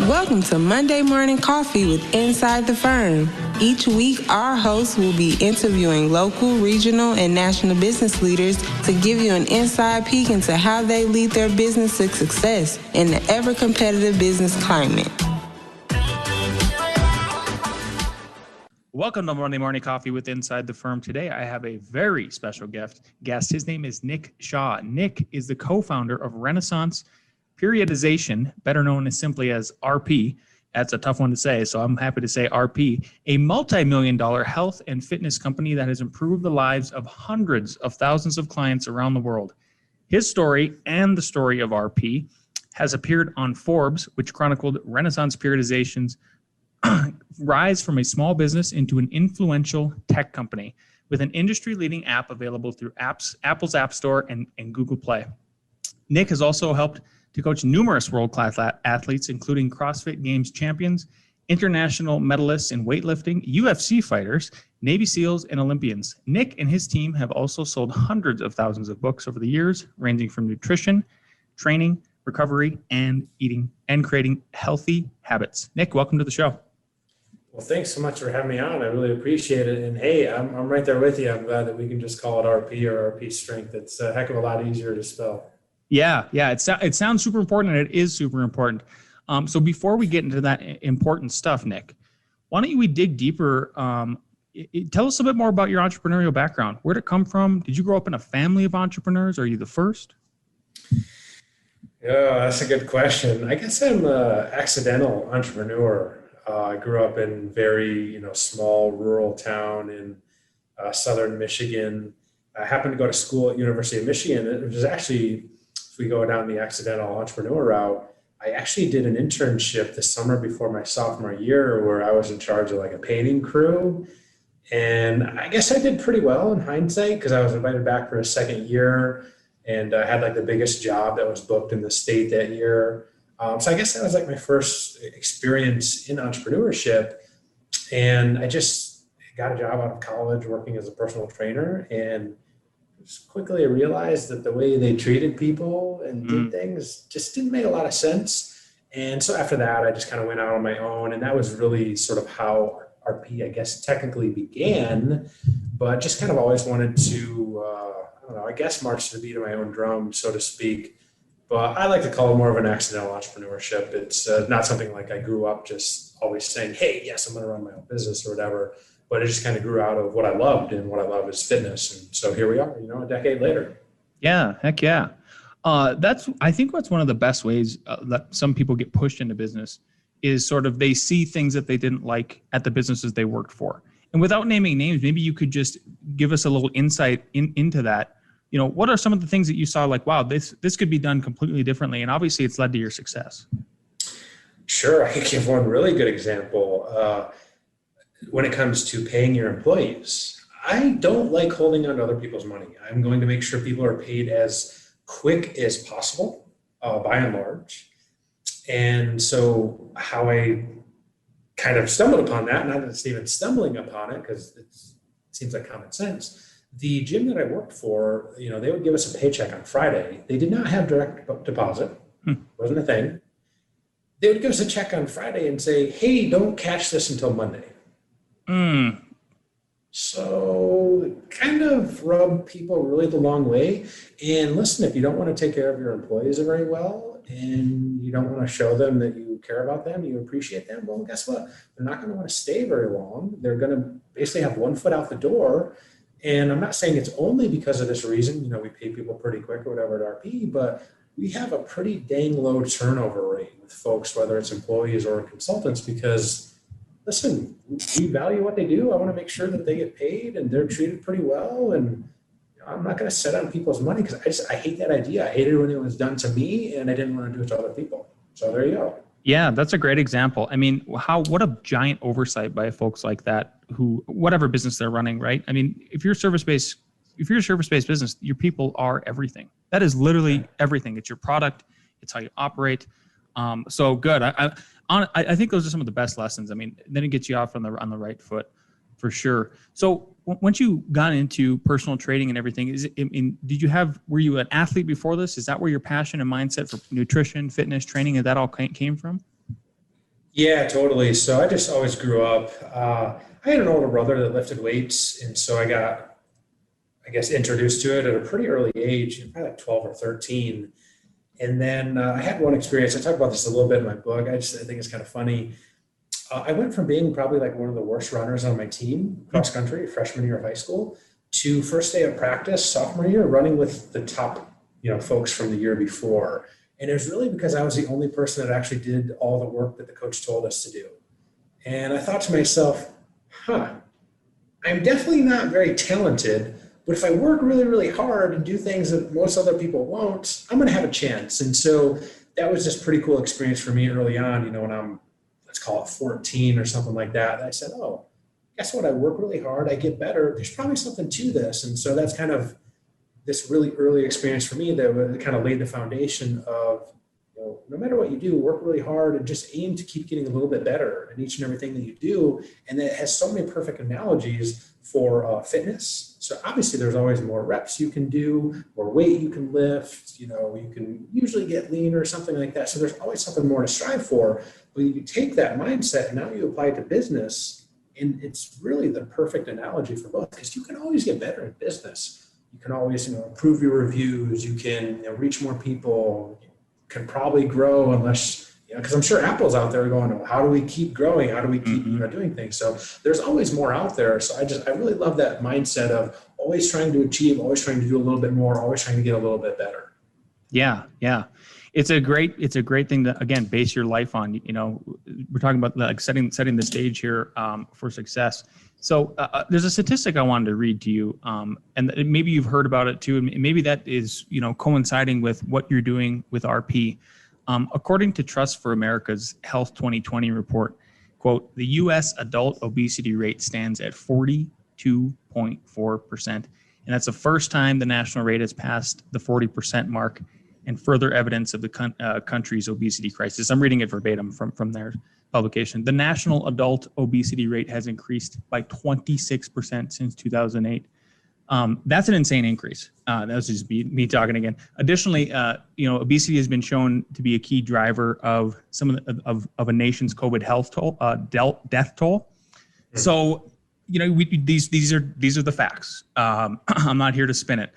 Welcome to Monday Morning Coffee with Inside the Firm. Each week, our hosts will be interviewing local, regional, and national business leaders to give you an inside peek into how they lead their business to success in the ever-competitive business climate. Welcome to Monday Morning Coffee with Inside the Firm. Today, I have a very special guest. His name is Nick Shaw. Nick is the co-founder of Renaissance Periodization, better known as simply as RP. That's a tough one to say, so I'm happy to say RP, a multi-million-dollar health and fitness company that has improved the lives of hundreds of thousands of clients around the world. His story and the story of RP has appeared on Forbes, which chronicled Renaissance Periodization's rise from a small business into an influential tech company with an industry-leading app available through Apple's App Store and Google Play. Nick has also helped to coach numerous world-class athletes, including CrossFit Games champions, international medalists in weightlifting, UFC fighters, Navy SEALs, and Olympians. Nick and his team have also sold hundreds of thousands of books over the years, ranging from nutrition, training, recovery, and eating, and creating healthy habits. Nick, welcome to the show. Well, thanks so much for having me on. I really appreciate it. And hey, I'm right there with you. I'm glad that we can just call it RP or RP Strength. It's a heck of a lot easier to spell. Yeah. It sounds super important, and it is super important. So before we get into that important stuff, Nick, why don't we dig deeper? Tell us a bit more about your entrepreneurial background. Where'd it come from? Did you grow up in a family of entrepreneurs? Are you the first? Yeah, that's a good question. I guess I'm an accidental entrepreneur. I grew up in very, small rural town in southern Michigan. I happened to go to school at University of Michigan. It was actually, if we go down the accidental entrepreneur route, I actually did an internship the summer before my sophomore year where I was in charge of like a painting crew. And I guess I did pretty well in hindsight because I was invited back for a second year and I had like the biggest job that was booked in the state that year. So I guess that was like my first experience in entrepreneurship. And I just got a job out of college working as a personal trainer, and quickly I realized that the way they treated people and did things just didn't make a lot of sense. And so after that, I just kind of went out on my own, and that was really sort of how RP, I guess, technically began, but just kind of always wanted to, march to the beat of my own drum, so to speak. But I like to call it more of an accidental entrepreneurship. It's not something like I grew up just always saying, hey, yes, I'm going to run my own business or whatever. But it just kind of grew out of what I loved, and what I love is fitness. And so here we are, a decade later. Yeah, heck yeah. I think that's one of the best ways that some people get pushed into business is sort of they see things that they didn't like at the businesses they worked for. And without naming names, maybe you could just give us a little insight into that. What are some of the things that you saw like, wow, this could be done completely differently? And obviously it's led to your success. Sure. I can give one really good example. When it comes to paying your employees, I don't like holding on to other people's money. I'm going to make sure people are paid as quick as possible, by and large. And so how I kind of stumbled upon that, not that it's even stumbling upon it because it seems like common sense. The gym that I worked for, they would give us a paycheck on Friday. They did not have direct deposit. Wasn't a thing. They would give us a check on Friday and say, hey, don't cash this until Monday. So it kind of rubbed people really the long way. And listen, if you don't want to take care of your employees very well and you don't want to show them that you care about them, you appreciate them, well, guess what? They're not going to want to stay very long. They're going to basically have one foot out the door. And I'm not saying it's only because of this reason, we pay people pretty quick or whatever at RP, but we have a pretty dang low turnover rate with folks, whether it's employees or consultants, because listen, we value what they do. I want to make sure that they get paid and they're treated pretty well. And I'm not going to sit on people's money because I hate that idea. I hated when it was done to me and I didn't want to do it to other people. So there you go. Yeah, that's a great example. I mean, what a giant oversight by folks like that who, whatever business they're running, right? I mean, if you're a service-based business, your people are everything. That is literally everything. It's your product. It's how you operate. So good. I think those are some of the best lessons. I mean, then it gets you off on the right foot for sure. So once you got into personal training and everything, were you an athlete before this? Is that where your passion and mindset for nutrition, fitness, training, and that all came from? Yeah, totally. So I just always grew up. I had an older brother that lifted weights, and so I got, I guess, introduced to it at a pretty early age, probably like 12 or 13. And then I had one experience. I talk about this a little bit in my book. I think it's kind of funny. I went from being probably like one of the worst runners on my team, cross country, freshman year of high school, to first day of practice, sophomore year, running with the top, folks from the year before. And it was really because I was the only person that actually did all the work that the coach told us to do. And I thought to myself, huh, I'm definitely not very talented, but if I work really, really hard and do things that most other people won't, I'm going to have a chance. And so that was just a pretty cool experience for me early on, when I'm, let's call it 14 or something like that. I said, oh, guess what? I work really hard. I get better. There's probably something to this. And so that's kind of this really early experience for me that kind of laid the foundation of, no matter what you do, work really hard and just aim to keep getting a little bit better in each and everything that you do. And that has so many perfect analogies for fitness. So obviously there's always more reps you can do, more weight you can lift, you can usually get leaner or something like that. So there's always something more to strive for. But you take that mindset and now you apply it to business. And it's really the perfect analogy for both, because you can always get better at business. You can always, improve your reviews. You can reach more people. You can probably grow unless, because I'm sure Apple's out there going, well, how do we keep growing? How do we keep doing things? So there's always more out there. So I really love that mindset of always trying to achieve, always trying to do a little bit more, always trying to get a little bit better. Yeah. It's a great thing to, again, base your life on. We're talking about like setting the stage here for success. So there's a statistic I wanted to read to you, and maybe you've heard about it too, and maybe that is coinciding with what you're doing with RP. According to Trust for America's Health 2020 report, quote, the U.S. adult obesity rate stands at 42.4%, and that's the first time the national rate has passed the 40% mark, and further evidence of the country's obesity crisis. I'm reading it verbatim from their publication. The national adult obesity rate has increased by 26% since 2008. That's an insane increase. That's just me talking again. Additionally, obesity has been shown to be a key driver of some of a nation's COVID health toll, death toll. So, these are the facts. I'm not here to spin it.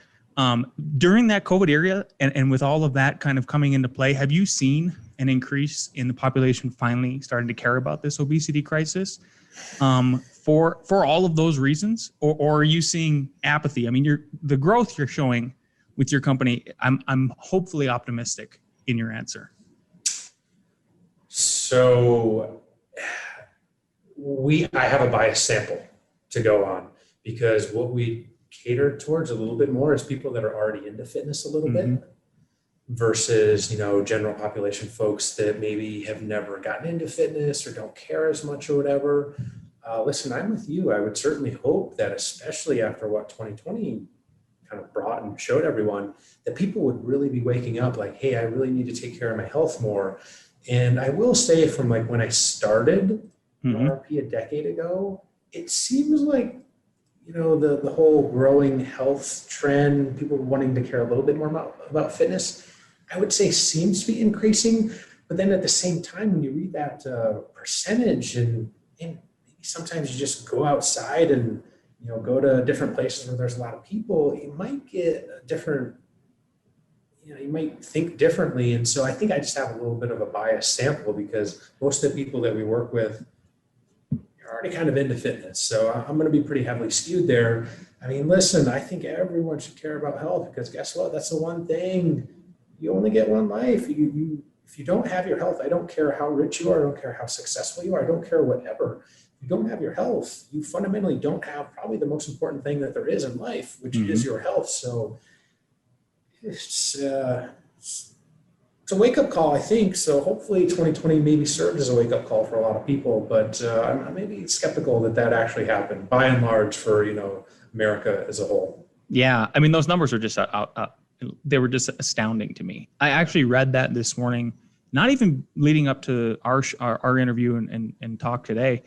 During that COVID era and with all of that kind of coming into play, have you seen an increase in the population finally starting to care about this obesity crisis for all of those reasons? Or are you seeing apathy? I mean, the growth you're showing with your company, I'm hopefully optimistic in your answer. So I have a biased sample to go on, because what we cater towards a little bit more is people that are already into fitness a little bit versus, general population folks that maybe have never gotten into fitness or don't care as much or whatever. Listen, I'm with you. I would certainly hope that, especially after what 2020 kind of brought and showed everyone, that people would really be waking up like, hey, I really need to take care of my health more. And I will say, from like when I started RP a decade ago, it seems like the whole growing health trend, people wanting to care a little bit more about fitness, I would say seems to be increasing. But then at the same time, when you read that percentage and sometimes you just go outside and, go to different places where there's a lot of people, you might get a different, you might think differently. And so I think I just have a little bit of a biased sample, because most of the people that we work with are already kind of into fitness. So I'm going to be pretty heavily skewed there. I mean, listen, I think everyone should care about health, because guess what? That's the one thing. You only get one life. If you don't have your health, I don't care how rich you are. I don't care how successful you are. I don't care whatever. If you don't have your health, you fundamentally don't have probably the most important thing that there is in life, which is your health. So it's a wake-up call, I think. So hopefully 2020 maybe served as a wake-up call for a lot of people, but I'm maybe skeptical that actually happened, by and large, for America as a whole. Yeah, I mean, those numbers are just they were just astounding to me. I actually read that this morning, not even leading up to our interview and talk today.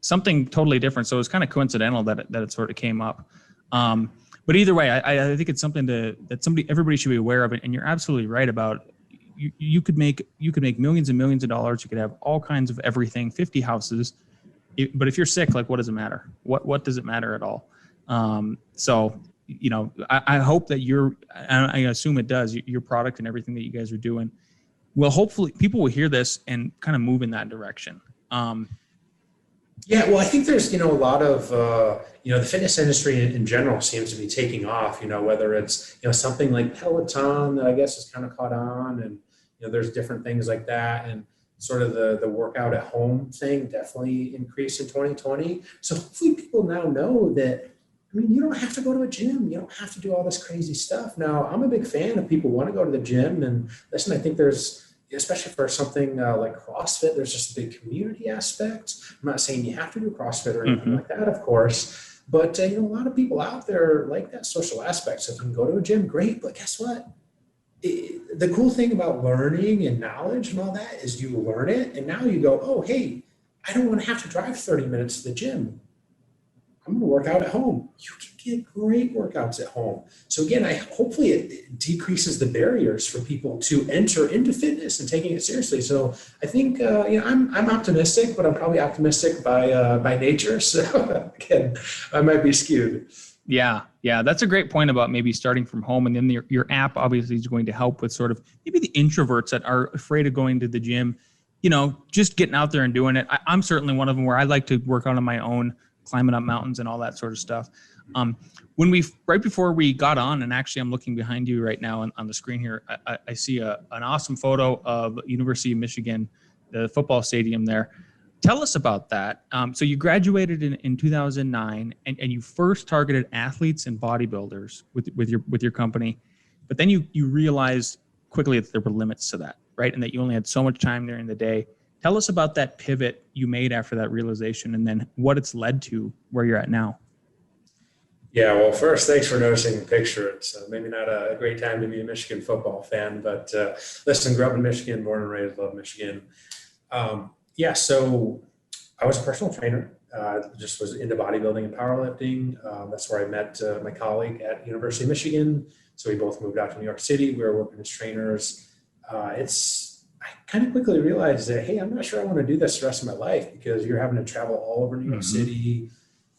Something totally different. So it was kind of coincidental that it sort of came up. But either way, I think it's something that everybody should be aware of. And you're absolutely right about, you could make millions and millions of dollars. You could have all kinds of everything, 50 houses. But if you're sick, like, what does it matter? What does it matter at all? So, I hope that I assume it does, your product and everything that you guys are doing. Well, hopefully people will hear this and kind of move in that direction. Yeah, well, I think there's, a lot of, the fitness industry in general seems to be taking off, whether it's, something like Peloton that I guess has kind of caught on, and, there's different things like that. And sort of the workout at home thing definitely increased in 2020. So hopefully people now know that, you don't have to go to a gym. You don't have to do all this crazy stuff. Now, I'm a big fan of people want to go to the gym. And listen, I think there's, especially for something like CrossFit, there's just a big community aspect. I'm not saying you have to do CrossFit or anything like that, of course. But, a lot of people out there like that social aspect. So if you can go to a gym, great. But guess what? The cool thing about learning and knowledge and all that is you learn it. And now you go, oh, hey, I don't want to have to drive 30 minutes to the gym. I'm going to work out at home. You can get great workouts at home. So again, hopefully it decreases the barriers for people to enter into fitness and taking it seriously. So I think I'm optimistic, but I'm probably optimistic by nature. So again, I might be skewed. Yeah, that's a great point about maybe starting from home, and then your app obviously is going to help with sort of maybe the introverts that are afraid of going to the gym. Just getting out there and doing it. I'm certainly one of them where I like to work out on my own, climbing up mountains and all that sort of stuff. Right before we got on, and actually I'm looking behind you right now on the screen here, I see an awesome photo of University of Michigan, the football stadium there. Tell us about that. So you graduated in 2009, and you first targeted athletes and bodybuilders with your company, but then you realized quickly that there were limits to that, right? And that you only had so much time during the day. Tell us about that pivot you made after that realization, and then what it's led to where you're at now. Yeah, well, first, thanks for noticing the picture. It's maybe not a great time to be a Michigan football fan, but listen, grew up in Michigan, born and raised, love Michigan. So I was a personal trainer, just was into bodybuilding and powerlifting. That's where I met my colleague at University of Michigan. So we both moved out to New York City. We were working as trainers. I kind of quickly realized that, hey, I'm not sure I want to do this the rest of my life, because you're having to travel all over New York City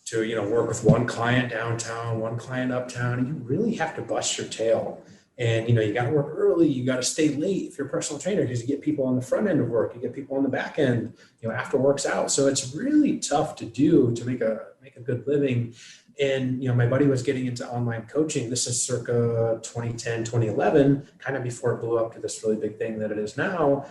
to, work with one client downtown, one client uptown, and you really have to bust your tail. And, you got to work early, you got to stay late if you're a personal trainer, because you get people on the front end of work, you get people on the back end, after work's out. So it's really tough to do to make a good living. And, my buddy was getting into online coaching. This is circa 2010, 2011, kind of before it blew up to this really big thing that it is now.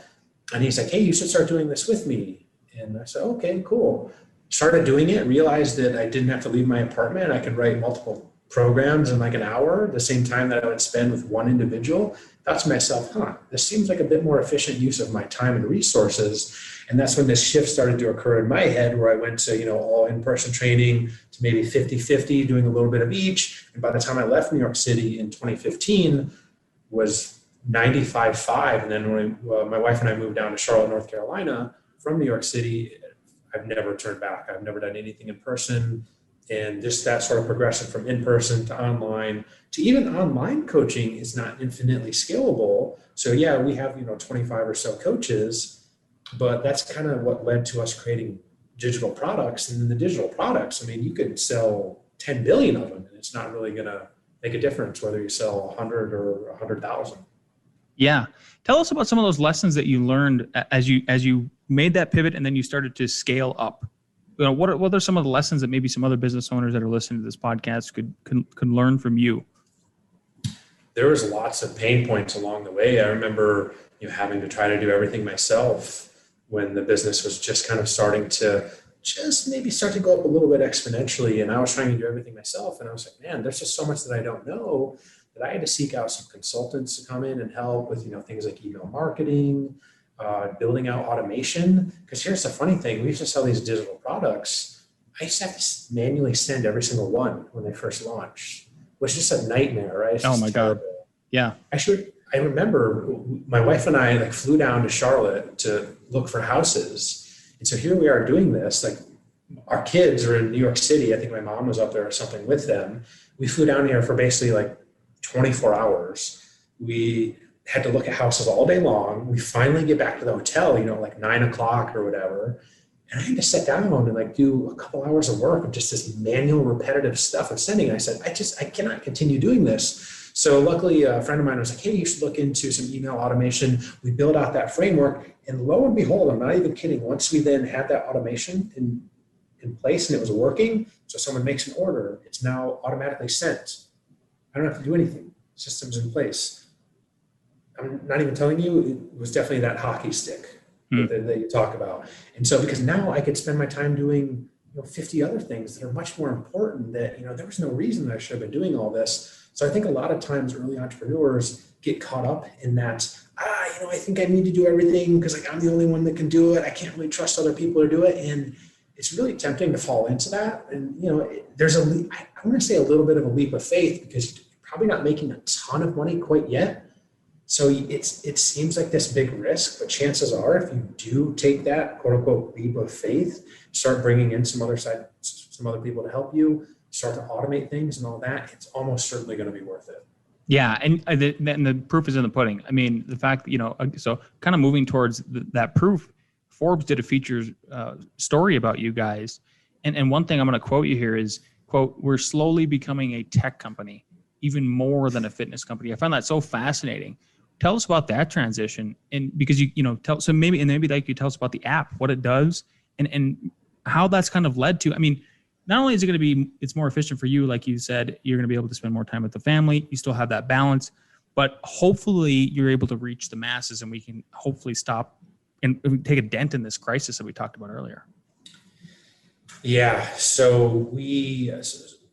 And he's like, hey, you should start doing this with me. And I said, okay, cool. Started doing it, realized that I didn't have to leave my apartment. I could write multiple programs in like an hour, the same time that I would spend with one individual. Thought to myself, this seems like a bit more efficient use of my time and resources. And that's when this shift started to occur in my head, where I went to, all in-person training to maybe 50-50, doing a little bit of each. And by the time I left New York City in 2015, was 95-5. And then when my wife and I moved down to Charlotte, North Carolina from New York City, I've never turned back. I've never done anything in person. And just that sort of progression from in-person to online to even online coaching is not infinitely scalable. So yeah, we have, 25 or so coaches, but that's kind of what led to us creating digital products. And then the digital products, you could sell 10 billion of them, and it's not really going to make a difference whether you sell 100 or 100,000. Yeah. Tell us about some of those lessons that you learned as you made that pivot and then you started to scale up. What are some of the lessons that maybe some other business owners that are listening to this podcast could learn from you? There was lots of pain points along the way. I remember having to try to do everything myself when the business was just kind of starting to just maybe start to go up a little bit exponentially. And I was trying to do everything myself. And I was like, man, there's just so much that I don't know, that I had to seek out some consultants to come in and help with, things like email marketing, building out automation. Because here's the funny thing, we used to sell these digital products. I used to have to manually send every single one when they first launched, which is just a nightmare, right? Oh my God. Yeah. Actually, I remember my wife and I flew down to Charlotte to look for houses. And so here we are doing this, our kids are in New York City. I think my mom was up there or something with them. We flew down here for basically 24 hours. We had to look at houses all day long. We finally get back to the hotel, like 9 o'clock or whatever. And I had to sit down and like do a couple hours of work of just this manual repetitive stuff of sending. And I said, I cannot continue doing this. So luckily a friend of mine was like, hey, you should look into some email automation. We built out that framework, and lo and behold, I'm not even kidding. Once we then had that automation in place and it was working, so someone makes an order, it's now automatically sent. I don't have to do anything. System's in place. I'm not even telling you, it was definitely that hockey stick that you talk about. And so because now I could spend my time doing 50 other things that are much more important, that there was no reason that I should have been doing all this. So I think a lot of times early entrepreneurs get caught up in that, I think I need to do everything because like I'm the only one that can do it. I can't really trust other people to do it. And it's really tempting to fall into that. And there's I want to say a little bit of a leap of faith, because you're probably not making a ton of money quite yet. So it seems like this big risk, but chances are if you do take that quote unquote leap of faith, start bringing in some other people to help you, start to automate things and all that, it's almost certainly going to be worth it. Yeah. And the proof is in the pudding. I mean, the fact that, so kind of moving towards that proof, Forbes did a features story about you guys. And one thing I'm going to quote you here is, quote, "We're slowly becoming a tech company, even more than a fitness company." I found that so fascinating. Tell us about that transition, and because maybe like you tell us about the app, what it does, and how that's kind of led to. I mean, not only is it going to be, it's more efficient for you, like you said, you're going to be able to spend more time with the family. You still have that balance, but hopefully you're able to reach the masses, and we can hopefully stop and take a dent in this crisis that we talked about earlier. Yeah. So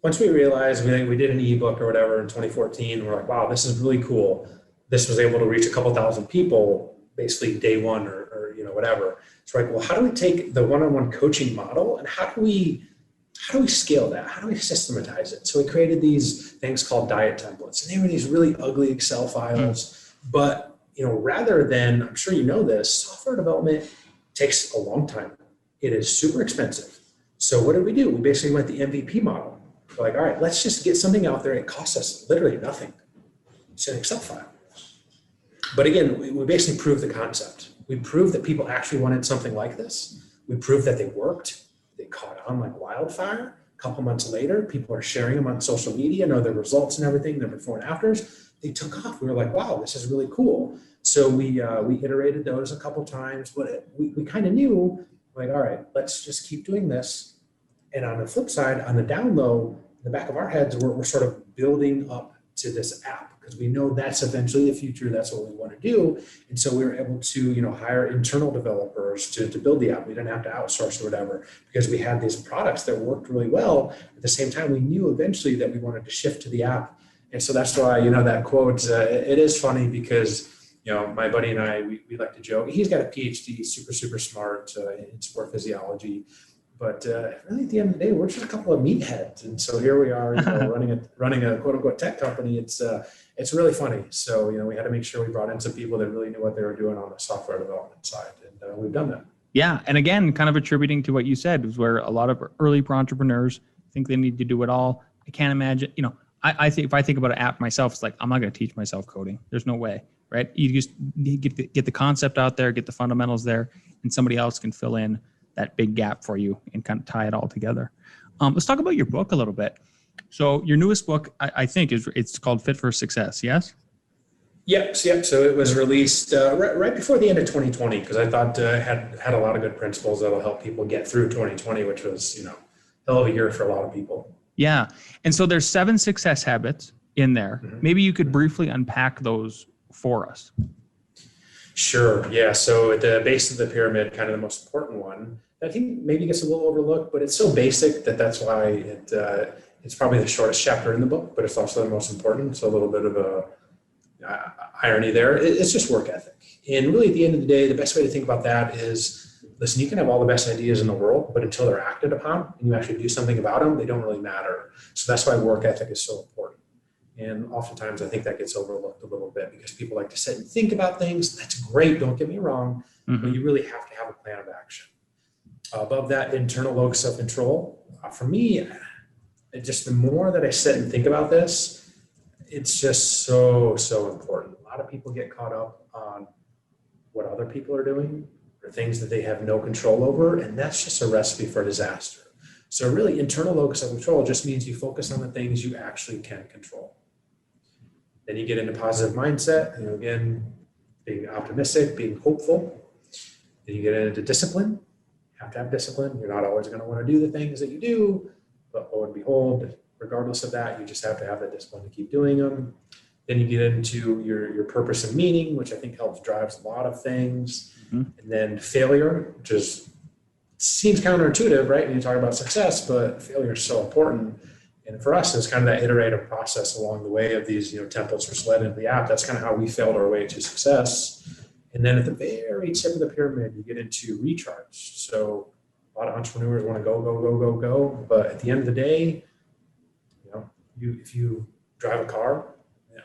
once we realized we did an ebook or whatever in 2014, we're like, wow, this is really cool. This was able to reach a couple thousand people basically day one or whatever. So like, well, how do we take the one-on-one coaching model and how do we scale that? How do we systematize it? So we created these things called diet templates, and they were these really ugly Excel files. But rather than, I'm sure you know this, software development takes a long time. It is super expensive. So what did we do? We basically went the MVP model. We're like, all right, let's just get something out there. It costs us literally nothing. It's an Excel file. But again, we basically proved the concept. We proved that people actually wanted something like this. We proved that they worked. They caught on like wildfire. A couple months later, people are sharing them on social media, know their results and everything, their before and afters. They took off. We were like, wow, this is really cool. So we iterated those a couple times, but we kind of knew, like, all right, let's just keep doing this. And on the flip side, on the down low, in the back of our heads, we're sort of building up to this app, because we know that's eventually the future. That's what we want to do. And so we were able to, hire internal developers to build the app. We didn't have to outsource or whatever, because we had these products that worked really well. At the same time, we knew eventually that we wanted to shift to the app. And so that's why, that quote, it is funny because, my buddy and I, we like to joke. He's got a PhD, super, super smart in sport physiology. But really, at the end of the day, we're just a couple of meatheads, and so here we are, running a quote unquote tech company. It's really funny. So we had to make sure we brought in some people that really knew what they were doing on the software development side, and we've done that. Yeah, and again, kind of attributing to what you said, is where a lot of early entrepreneurs think they need to do it all. I can't imagine. I think if I think about an app myself, it's like I'm not going to teach myself coding. There's no way, right? You just get the concept out there, get the fundamentals there, and somebody else can fill in that big gap for you and kind of tie it all together. Let's talk about your book a little bit. So your newest book, I think, it's called Fit for Success. Yes. Yep. So it was released right before the end of 2020, because I thought it had a lot of good principles that'll help people get through 2020, which was hell of a year for a lot of people. Yeah. And so there's 7 success habits in there. Mm-hmm. Maybe you could briefly unpack those for us. Sure. Yeah. So at the base of the pyramid, kind of the most important one, I think maybe gets a little overlooked, but it's so basic that's why it's probably the shortest chapter in the book, but it's also the most important. So a little bit of a irony there. It's just work ethic. And really at the end of the day, the best way to think about that is, listen, you can have all the best ideas in the world, but until they're acted upon and you actually do something about them, they don't really matter. So that's why work ethic is so important. And oftentimes I think that gets overlooked a little bit, because people like to sit and think about things. That's great, don't get me wrong, mm-hmm. but you really have to have a plan of action. Above that, internal locus of control. For me, just the more that I sit and think about this, it's just so important. lot of people get caught up on what other people are doing or things that they have no control over, and that's just a recipe for disaster. So really, internal locus of control just means you focus on the things you actually can control. Then you get into positive mindset, again, being optimistic, being hopeful. Then you get into discipline. You have to have discipline. You're not always going to want to do the things that you do, but lo and behold, regardless of that, you just have to have the discipline to keep doing them. Then you get into your purpose and meaning, which I think drives a lot of things. And then failure, which seems counterintuitive, right? When you talk about success, but failure is so important. And for us, it's kind of that iterative process along the way of these, templates we're slid into the app. That's kind of how we failed our way to success. And then at the very tip of the pyramid, you get into recharge. So a lot of entrepreneurs want to go. But at the end of the day, if you drive a car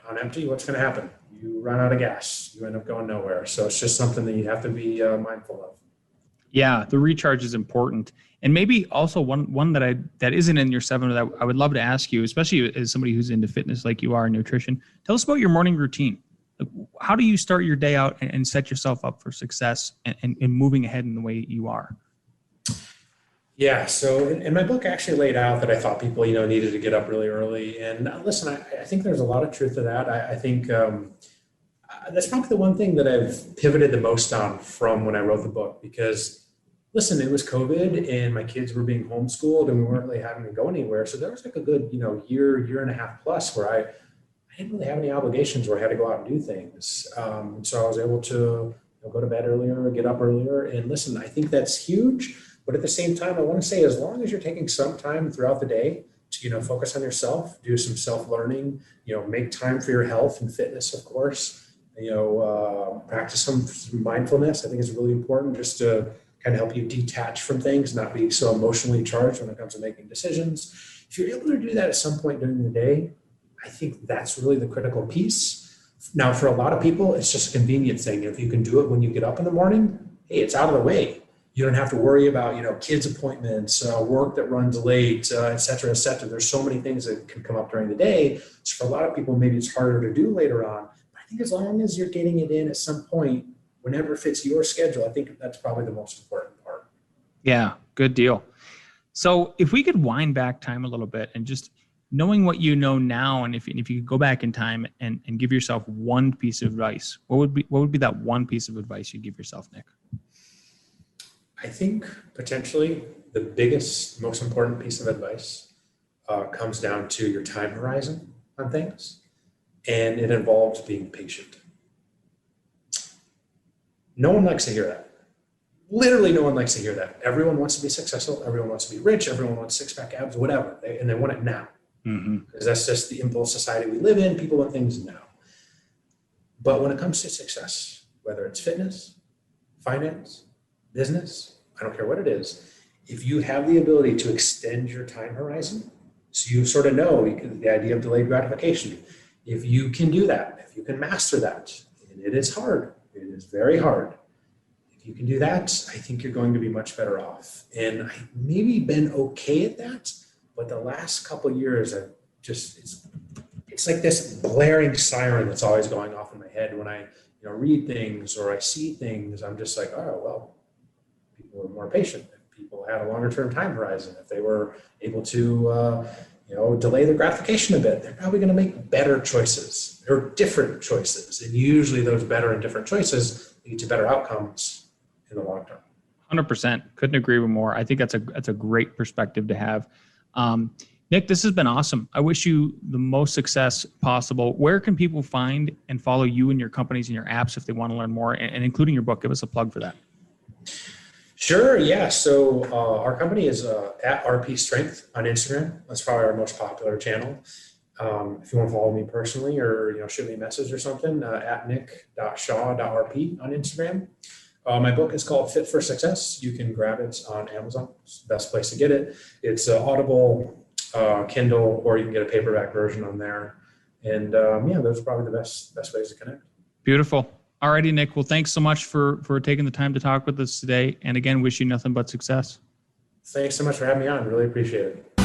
on empty, what's going to happen? You run out of gas. You end up going nowhere. So it's just something that you have to be mindful of. Yeah, the recharge is important. And maybe also one that isn't in your 7 that I would love to ask you, especially as somebody who's into fitness like you are in nutrition. Tell us about your morning routine. How do you start your day out and set yourself up for success and moving ahead in the way you are? Yeah, so in my book, I actually laid out that I thought people, needed to get up really early. And listen, I think there's a lot of truth to that. I think that's probably the one thing that I've pivoted the most on from when I wrote the book, because listen, it was COVID and my kids were being homeschooled and we weren't really having to go anywhere. So there was like a good, year and a half plus where I didn't really have any obligations where I had to go out and do things. So I was able to go to bed earlier, get up earlier. And listen, I think that's huge. But at the same time, I want to say, as long as you're taking some time throughout the day to, focus on yourself, do some self-learning, make time for your health and fitness, of course, practice some mindfulness. I think is really important just to kind of help you detach from things, not be so emotionally charged when it comes to making decisions. If you're able to do that at some point during the day, I think that's really the critical piece. Now, for a lot of people, it's just a convenient thing. If you can do it when you get up in the morning, hey, it's out of the way. You don't have to worry about, kids' appointments, work that runs late, et cetera, et cetera. There's so many things that can come up during the day. So for a lot of people, maybe it's harder to do later on. But I think as long as you're getting it in at some point, whenever it fits your schedule, I think that's probably the most important part. Yeah, good deal. So if we could wind back time a little bit and just knowing what you know now, and if you could go back in time and give yourself one piece of advice, what would be that one piece of advice you'd give yourself, Nick? I think potentially the biggest, most important piece of advice comes down to your time horizon on things, and it involves being patient. No one likes to hear that. Literally no one likes to hear that. Everyone wants to be successful. Everyone wants to be rich. Everyone wants six-pack abs, whatever. And they want it now. Because that's just the impulse society we live in. People want things now. But when it comes to success, whether it's fitness, finance, business, I don't care what it is, if you have the ability to extend your time horizon, so you sort of know the idea of delayed gratification, if you can do that, if you can master that, and it is hard, it is very hard. If you can do that, I think you're going to be much better off. And I've maybe been okay at that, but the last couple of years, it's like this blaring siren that's always going off in my head when I read things or I see things. I'm just like, oh, well, people were more patient. People had a longer term time horizon. If they were able to, delay their gratification a bit, they're probably going to make better choices or different choices. And usually those better and different choices lead to better outcomes in the long term. 100%. Couldn't agree with more. I think that's a great perspective to have. Nick, this has been awesome. I wish you the most success possible. Where can people find and follow you and your companies and your apps if they want to learn more, and including your book? Give us a plug for that. Sure. Yeah. So our company is at RP Strength on Instagram. That's probably our most popular channel. If you want to follow me personally or shoot me a message or something, at nick.shaw.rp on Instagram. My book is called Fit for Success. You can grab it on Amazon. It's the best place to get it. It's Audible, Kindle, or you can get a paperback version on there. And those are probably the best ways to connect. Beautiful. All righty, Nick. Well, thanks so much for taking the time to talk with us today. And again, wish you nothing but success. Thanks so much for having me on. Really appreciate it.